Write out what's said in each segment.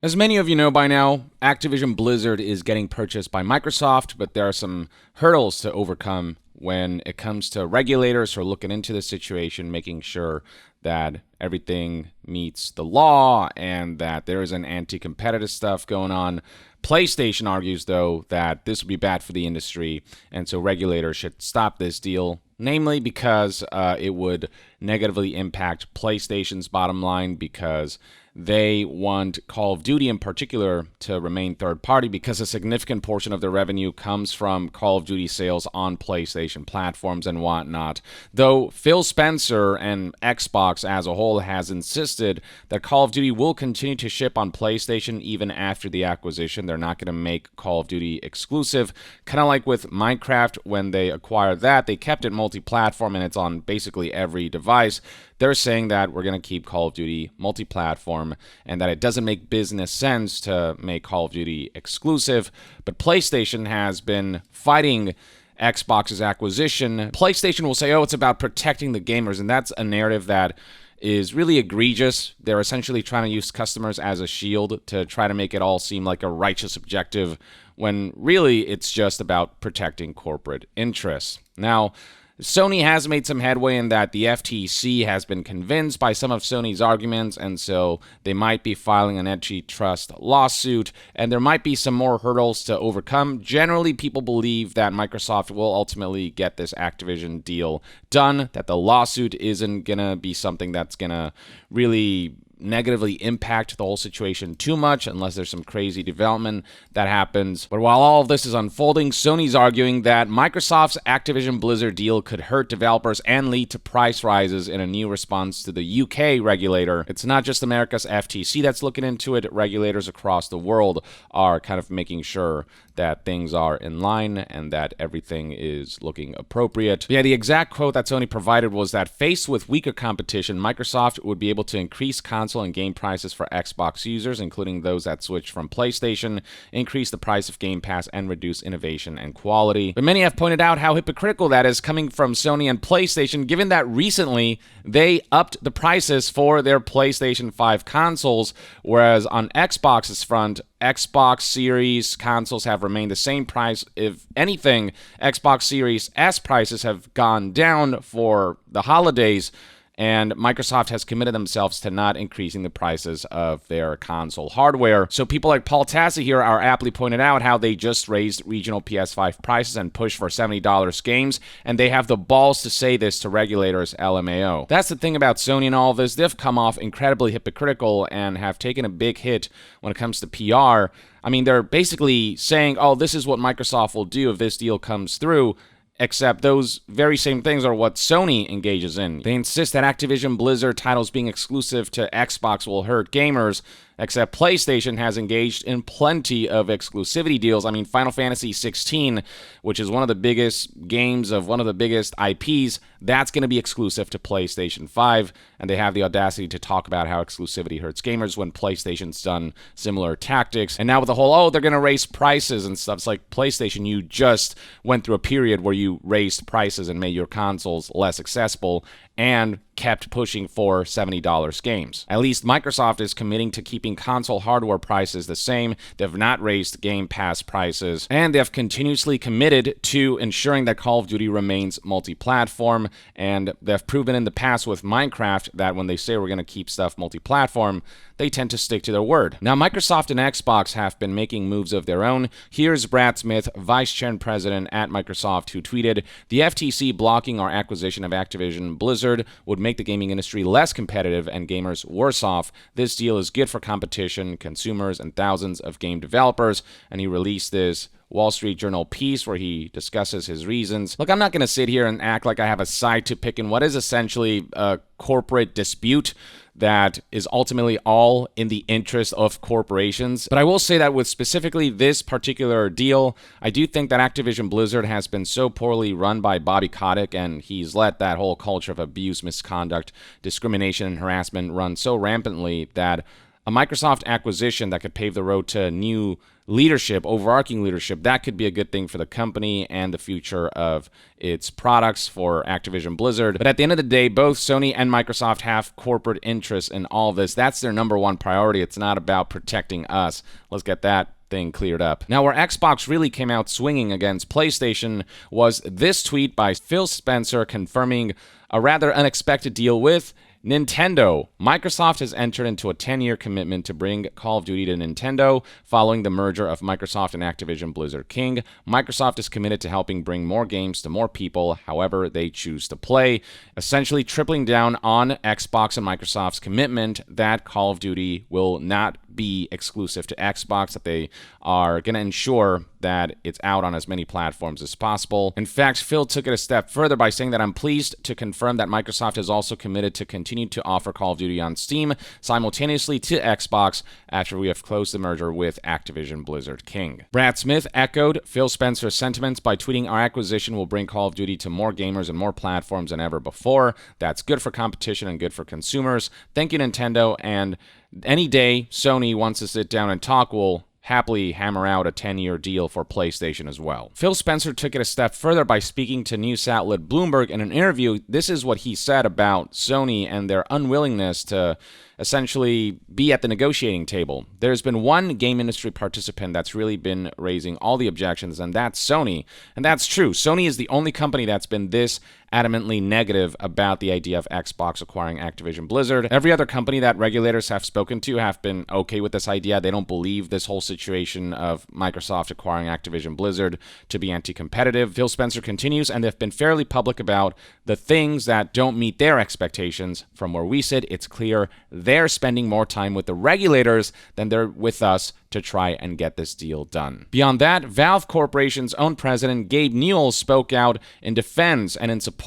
As many of you know by now, Activision Blizzard is getting purchased by Microsoft, but there are some hurdles to overcome when it comes to regulators who are looking into the situation, making sure that everything meets the law and that there isn't anti-competitive stuff going on. PlayStation argues, though, that this would be bad for the industry, and so regulators should stop this deal, namely because it would negatively impact PlayStation's bottom line because they want Call of Duty in particular to remain third party because a significant portion of their revenue comes from Call of Duty sales on PlayStation platforms and whatnot. Though Phil Spencer and Xbox as a whole has insisted that Call of Duty will continue to ship on PlayStation even after the acquisition. They're not going to make Call of Duty exclusive. Kind of like with Minecraft when they acquired that, they kept it multi-platform and it's on basically every device. They're saying that we're going to keep Call of Duty multi-platform and that it doesn't make business sense to make Call of Duty exclusive. But PlayStation has been fighting Xbox's acquisition. PlayStation will say, oh, it's about protecting the gamers, and that's a narrative that is really egregious. They're essentially trying to use customers as a shield to try to make it all seem like a righteous objective when really it's just about protecting corporate interests. Now, Sony has made some headway in that the FTC has been convinced by some of Sony's arguments, and so they might be filing an antitrust lawsuit, and there might be some more hurdles to overcome. Generally, people believe that Microsoft will ultimately get this Activision deal done, that the lawsuit isn't going to be something that's going to really negatively impact the whole situation too much unless there's some crazy development that happens. But while all of this is unfolding, Sony's arguing that Microsoft's Activision Blizzard deal could hurt developers and lead to price rises in a new response to the UK regulator. It's not just America's FTC that's looking into it. Regulators across the world are kind of making sure that things are in line and that everything is looking appropriate. But yeah, the exact quote that Sony provided was that faced with weaker competition, Microsoft would be able to increase console and game prices for Xbox users, including those that switch from PlayStation, increase the price of Game Pass, and reduce innovation and quality. But many have pointed out how hypocritical that is coming from Sony and PlayStation, given that recently they upped the prices for their PlayStation 5 consoles, whereas on Xbox's front, Xbox Series consoles have remained the same price. If anything, Xbox Series S prices have gone down for the holidays, and Microsoft has committed themselves to not increasing the prices of their console hardware. So people like Paul Tassi here are aptly pointed out how they just raised regional PS5 prices and pushed for $70 games, and they have the balls to say this to regulators, LMAO. That's the thing about Sony and all of this. They've come off incredibly hypocritical and have taken a big hit when it comes to PR. I mean, they're basically saying, oh, this is what Microsoft will do if this deal comes through, except those very same things are what Sony engages in. They insist that Activision Blizzard titles being exclusive to Xbox will hurt gamers, except PlayStation has engaged in plenty of exclusivity deals. I mean, Final Fantasy 16, which is one of the biggest games of one of the biggest IPs, that's going to be exclusive to PlayStation 5, and they have the audacity to talk about how exclusivity hurts gamers when PlayStation's done similar tactics. And now with the whole, oh, they're going to raise prices and stuff, it's like, PlayStation, you just went through a period where you raised prices and made your consoles less accessible and kept pushing for $70 games. At least Microsoft is committing to keeping console hardware prices the same. They've not raised Game Pass prices, and they've continuously committed to ensuring that Call of Duty remains multi-platform, and they've proven in the past with Minecraft that when they say we're going to keep stuff multi-platform, they tend to stick to their word. Now, Microsoft and Xbox have been making moves of their own. Here's Brad Smith, Vice Chair and President at Microsoft, who tweeted, "The FTC blocking our acquisition of Activision Blizzard would make the gaming industry less competitive and gamers worse off. This deal is good for competition, consumers, and thousands of game developers." And he released this Wall Street Journal piece where he discusses his reasons. Look, I'm not going to sit here and act like I have a side to pick in what is essentially a corporate dispute that is ultimately all in the interest of corporations. But I will say that with specifically this particular deal, I do think that Activision Blizzard has been so poorly run by Bobby Kotick, and he's let that whole culture of abuse, misconduct, discrimination, and harassment run so rampantly that a Microsoft acquisition that could pave the road to new leadership, overarching leadership, that could be a good thing for the company and the future of its products for Activision Blizzard. But at the end of the day, both Sony and Microsoft have corporate interests in all this. That's their number one priority. It's not about protecting us. Let's get that thing cleared up. Now, where Xbox really came out swinging against PlayStation was this tweet by Phil Spencer confirming a rather unexpected deal with Nintendo. Microsoft has entered into a 10-year commitment to bring Call of Duty to Nintendo following the merger of Microsoft and Activision Blizzard King. Microsoft is committed to helping bring more games to more people however they choose to play, essentially tripling down on Xbox and Microsoft's commitment that Call of Duty will not be exclusive to Xbox, that they are going to ensure that it's out on as many platforms as possible. In fact, Phil took it a step further by saying that I'm pleased to confirm that Microsoft is also committed to continue to offer Call of Duty on Steam simultaneously to Xbox after we have closed the merger with Activision Blizzard King. Brad Smith echoed Phil Spencer's sentiments by tweeting, "Our acquisition will bring Call of Duty to more gamers and more platforms than ever before. That's good for competition and good for consumers. Thank you, Nintendo, and any day Sony wants to sit down and talk, we'll happily hammer out a 10-year deal for PlayStation as well." Phil Spencer took it a step further by speaking to news outlet Bloomberg in an interview. This is what he said about Sony and their unwillingness to essentially be at the negotiating table. There's been one game industry participant that's really been raising all the objections, and that's Sony. And that's true. Sony is the only company that's been this adamantly negative about the idea of Xbox acquiring Activision Blizzard. Every other company that regulators have spoken to have been okay with this idea. They don't believe this whole situation of Microsoft acquiring Activision Blizzard to be anti-competitive. Phil Spencer continues, and they've been fairly public about the things that don't meet their expectations. From where we sit, it's clear they're spending more time with the regulators than they're with us to try and get this deal done. Beyond that, Valve Corporation's own president, Gabe Newell, spoke out in defense and in support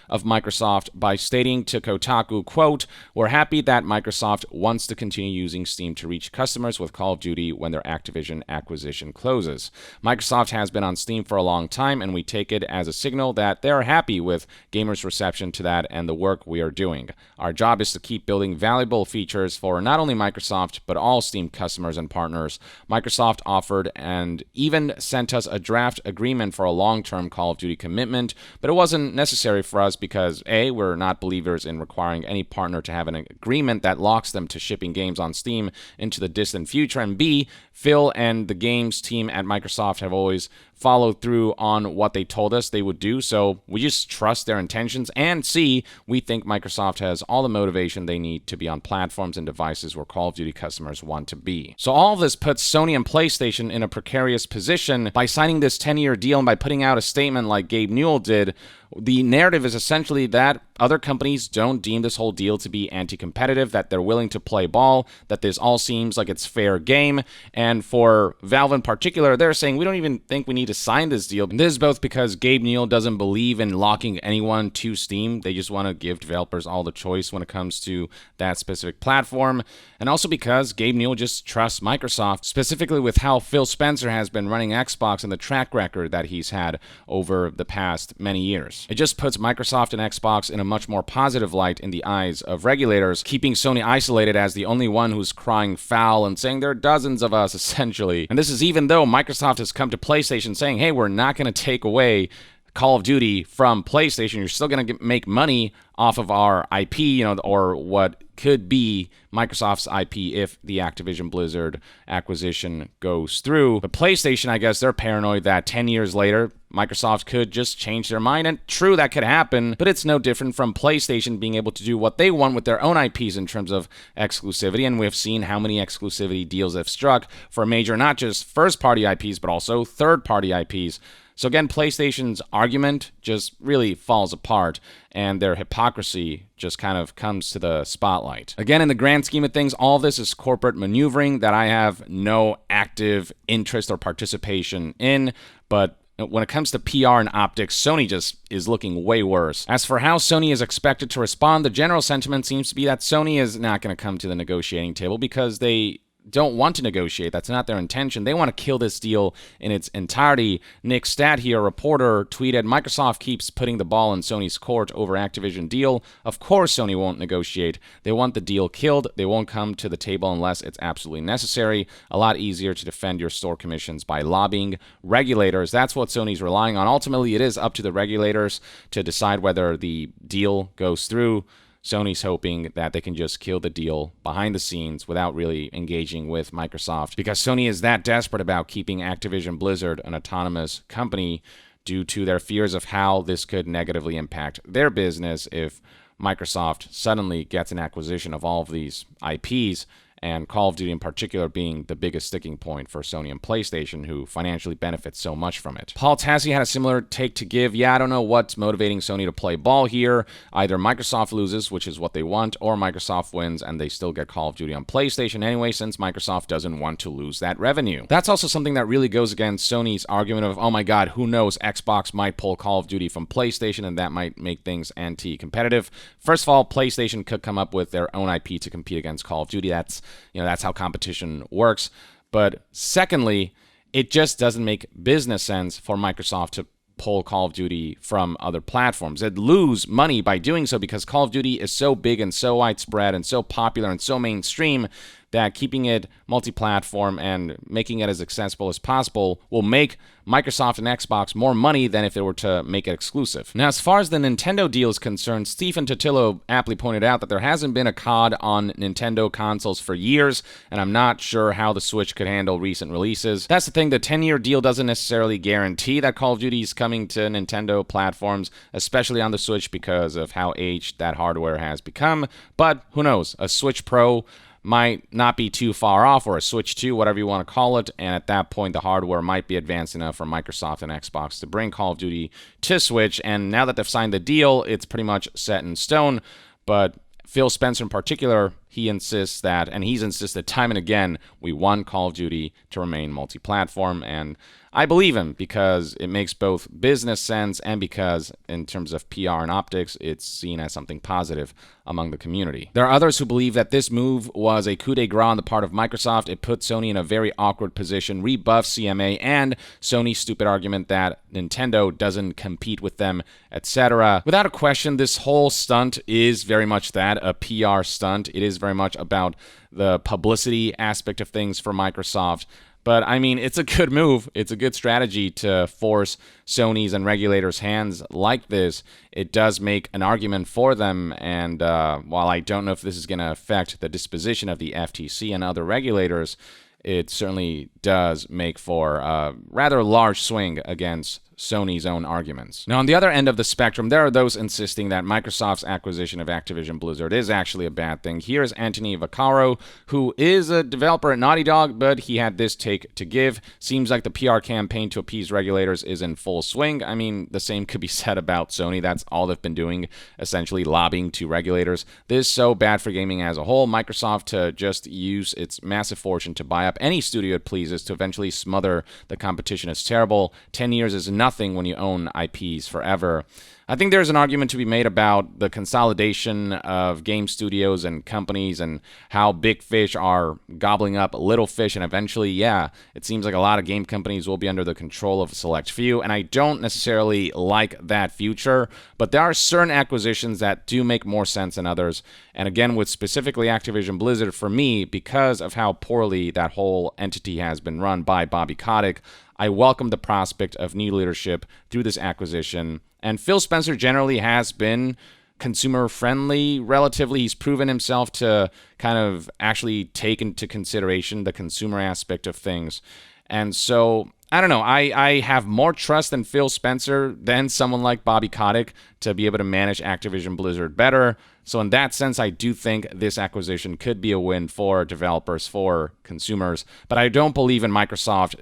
of Microsoft by stating to Kotaku, quote, "We're happy that Microsoft wants to continue using Steam to reach customers with Call of Duty when their Activision acquisition closes. Microsoft has been on Steam for a long time, and we take it as a signal that they're happy with gamers' reception to that and the work we are doing. Our job is to keep building valuable features for not only Microsoft, but all Steam customers and partners. Microsoft offered and even sent us a draft agreement for a long-term Call of Duty commitment, but it wasn't necessary for us because A, we're not believers in requiring any partner to have an agreement that locks them to shipping games on Steam into the distant future, and B, Phil and the games team at Microsoft have always followed through on what they told us they would do, so we just trust their intentions, and C, we think Microsoft has all the motivation they need to be on platforms and devices where Call of Duty customers want to be." So all of this puts Sony and PlayStation in a precarious position. By signing this 10-year deal and by putting out a statement like Gabe Newell did, the narrative is essentially that other companies don't deem this whole deal to be anti-competitive, that they're willing to play ball, that this all seems like it's fair game. And for Valve in particular, they're saying we don't even think we need to sign this deal. And this is both because Gabe Newell doesn't believe in locking anyone to Steam. They just want to give developers all the choice when it comes to that specific platform. And also because Gabe Newell just trusts Microsoft, specifically with how Phil Spencer has been running Xbox and the track record that he's had over the past many years. It just puts Microsoft and Xbox in a much more positive light in the eyes of regulators, keeping Sony isolated as the only one who's crying foul and saying there are dozens of us, essentially. And this is even though Microsoft has come to PlayStation saying, hey, we're not going to take away Call of Duty from PlayStation. You're still going to make money off of our IP, or what could be Microsoft's IP if the Activision Blizzard acquisition goes through. But PlayStation, I guess, they're paranoid that 10 years later, Microsoft could just change their mind. And true, that could happen, but it's no different from PlayStation being able to do what they want with their own IPs in terms of exclusivity. And we've seen how many exclusivity deals they've struck for major, not just first-party IPs, but also third-party IPs. So again, PlayStation's argument just really falls apart, and their hypocrisy just kind of comes to the spotlight. Again, in the grand scheme of things, all this is corporate maneuvering that I have no active interest or participation in, but when it comes to PR and optics, Sony just is looking way worse. As for how Sony is expected to respond, the general sentiment seems to be that Sony is not going to come to the negotiating table because they don't want to negotiate. That's not their intention. They want to kill this deal in its entirety. Nick Stat here, a reporter, tweeted, Microsoft keeps putting the ball in Sony's court over Activision deal. Of course Sony won't negotiate. They want the deal killed. They won't come to the table unless it's absolutely necessary. A lot easier to defend your store commissions by lobbying regulators. That's what Sony's relying on. Ultimately, it is up to the regulators to decide whether the deal goes through. Sony's hoping that they can just kill the deal behind the scenes without really engaging with Microsoft, because Sony is that desperate about keeping Activision Blizzard an autonomous company due to their fears of how this could negatively impact their business if Microsoft suddenly gets an acquisition of all of these IPs, and Call of Duty in particular being the biggest sticking point for Sony and PlayStation, who financially benefit so much from it. Paul Tassi had a similar take to give. Yeah, I don't know what's motivating Sony to play ball here. Either Microsoft loses, which is what they want, or Microsoft wins and they still get Call of Duty on PlayStation anyway, since Microsoft doesn't want to lose that revenue. That's also something that really goes against Sony's argument of, oh my god, who knows, Xbox might pull Call of Duty from PlayStation and that might make things anti-competitive. First of all, PlayStation could come up with their own IP to compete against Call of Duty. That's how competition works. But secondly, it just doesn't make business sense for Microsoft to pull Call of Duty from other platforms. They'd lose money by doing so because Call of Duty is so big and so widespread and so popular and so mainstream that keeping it multi-platform and making it as accessible as possible will make Microsoft and Xbox more money than if they were to make it exclusive. Now, as far as the Nintendo deal is concerned, Stephen Totillo aptly pointed out that there hasn't been a COD on Nintendo consoles for years, and I'm not sure how the Switch could handle recent releases. That's the thing, the 10-year deal doesn't necessarily guarantee that Call of Duty is coming to Nintendo platforms, especially on the Switch because of how aged that hardware has become, but who knows, a Switch Pro might not be too far off, or a Switch 2, whatever you want to call it, and at that point the hardware might be advanced enough for Microsoft and Xbox to bring Call of Duty to Switch, and now that they've signed the deal, it's pretty much set in stone. But Phil Spencer in particular, he insists that, and he's insisted time and again, we want Call of Duty to remain multi-platform, and I believe him because it makes both business sense and because in terms of PR and optics, it's seen as something positive among the community. There are others who believe that this move was a coup de grace on the part of Microsoft. It put Sony in a very awkward position, rebuffed CMA and Sony's stupid argument that Nintendo doesn't compete with them, etc. Without a question, this whole stunt is very much that, a PR stunt. It is very much about the publicity aspect of things for Microsoft. But, I mean, it's a good move. It's a good strategy to force Sony's and regulators' hands like this. It does make an argument for them, and while I don't know if this is going to affect the disposition of the FTC and other regulators, it certainly does make for a rather large swing against Sony's own arguments. Now, on the other end of the spectrum, there are those insisting that Microsoft's acquisition of Activision Blizzard is actually a bad thing. Here's Anthony Vaccaro, who is a developer at Naughty Dog, but he had this take to give. Seems like the PR campaign to appease regulators is in full swing. I mean, the same could be said about Sony. That's all they've been doing, essentially lobbying to regulators. This is so bad for gaming as a whole. Microsoft to just use its massive fortune to buy up any studio it pleases to eventually smother the competition is terrible. 10 years is nothing when you own IPs forever. I think there's an argument to be made about the consolidation of game studios and companies and how big fish are gobbling up little fish, and eventually, yeah, it seems like a lot of game companies will be under the control of a select few, and I don't necessarily like that future, but there are certain acquisitions that do make more sense than others, and again, with specifically Activision Blizzard, for me, because of how poorly that whole entity has been run by Bobby Kotick, I welcome the prospect of new leadership through this acquisition. And Phil Spencer generally has been consumer-friendly, relatively. He's proven himself to kind of actually take into consideration the consumer aspect of things. And so, I don't know, I have more trust in Phil Spencer than someone like Bobby Kotick to be able to manage Activision Blizzard better. So in that sense, I do think this acquisition could be a win for developers, for consumers. But I don't believe in Microsoft,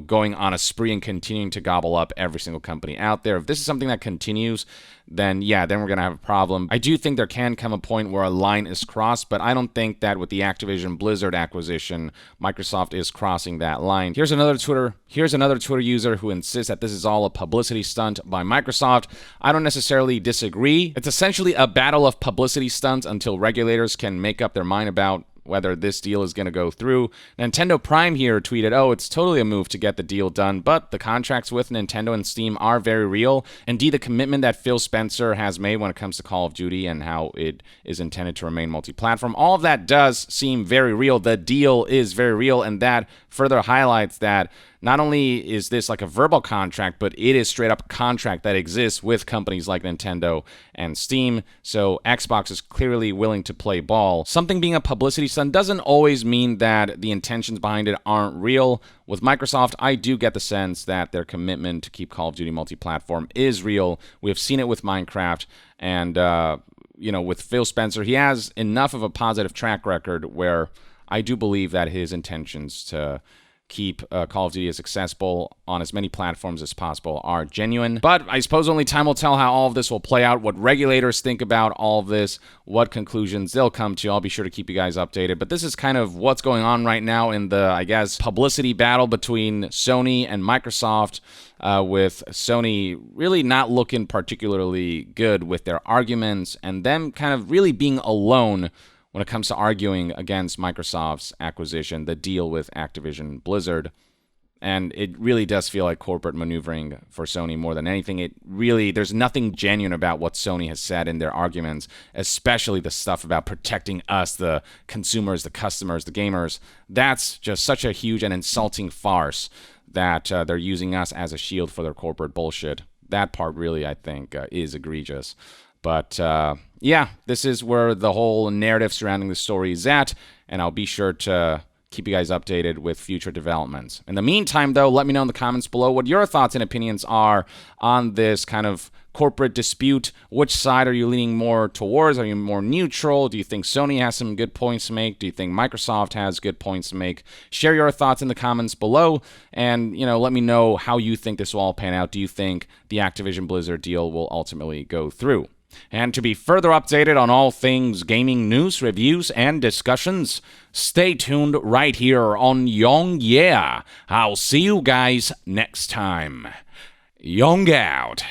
going on a spree and continuing to gobble up every single company out there. If this is something that continues, then we're going to have a problem. I do think there can come a point where a line is crossed, but I don't think that with the Activision Blizzard acquisition, Microsoft is crossing that line. Here's another Twitter user who insists that this is all a publicity stunt by Microsoft. I don't necessarily disagree. It's essentially a battle of publicity stunts until regulators can make up their mind about whether this deal is going to go through. Nintendo Prime here tweeted, "Oh, it's totally a move to get the deal done, but the contracts with Nintendo and Steam are very real. Indeed, the commitment that Phil Spencer has made when it comes to Call of Duty and how it is intended to remain multi-platform, all of that does seem very real. The deal is very real, and that further highlights that not only is this like a verbal contract, but it is straight up contract that exists with companies like Nintendo and Steam. So Xbox is clearly willing to play ball. Something being a publicity stunt doesn't always mean that the intentions behind it aren't real. With Microsoft, I do get the sense that their commitment to keep Call of Duty multi-platform is real. We have seen it with Minecraft, and with Phil Spencer, he has enough of a positive track record where I do believe that his intentions to keep Call of Duty as accessible on as many platforms as possible are genuine. But I suppose only time will tell how all of this will play out, what regulators think about all of this, what conclusions they'll come to. I'll be sure to keep you guys updated. But this is kind of what's going on right now in the, I guess, publicity battle between Sony and Microsoft, with Sony really not looking particularly good with their arguments and them kind of really being alone when it comes to arguing against Microsoft's acquisition, the deal with Activision Blizzard. And it really does feel like corporate maneuvering for Sony more than anything. There's nothing genuine about what Sony has said in their arguments, especially the stuff about protecting us, the consumers, the customers, the gamers. That's just such a huge and insulting farce that they're using us as a shield for their corporate bullshit. That part really, I think, is egregious. But this is where the whole narrative surrounding the story is at, and I'll be sure to keep you guys updated with future developments. In the meantime, though, let me know in the comments below what your thoughts and opinions are on this kind of corporate dispute. Which side are you leaning more towards? Are you more neutral? Do you think Sony has some good points to make? Do you think Microsoft has good points to make? Share your thoughts in the comments below, and let me know how you think this will all pan out. Do you think the Activision Blizzard deal will ultimately go through? And to be further updated on all things gaming news, reviews, and discussions, stay tuned right here on Young Yeah. I'll see you guys next time. Young out.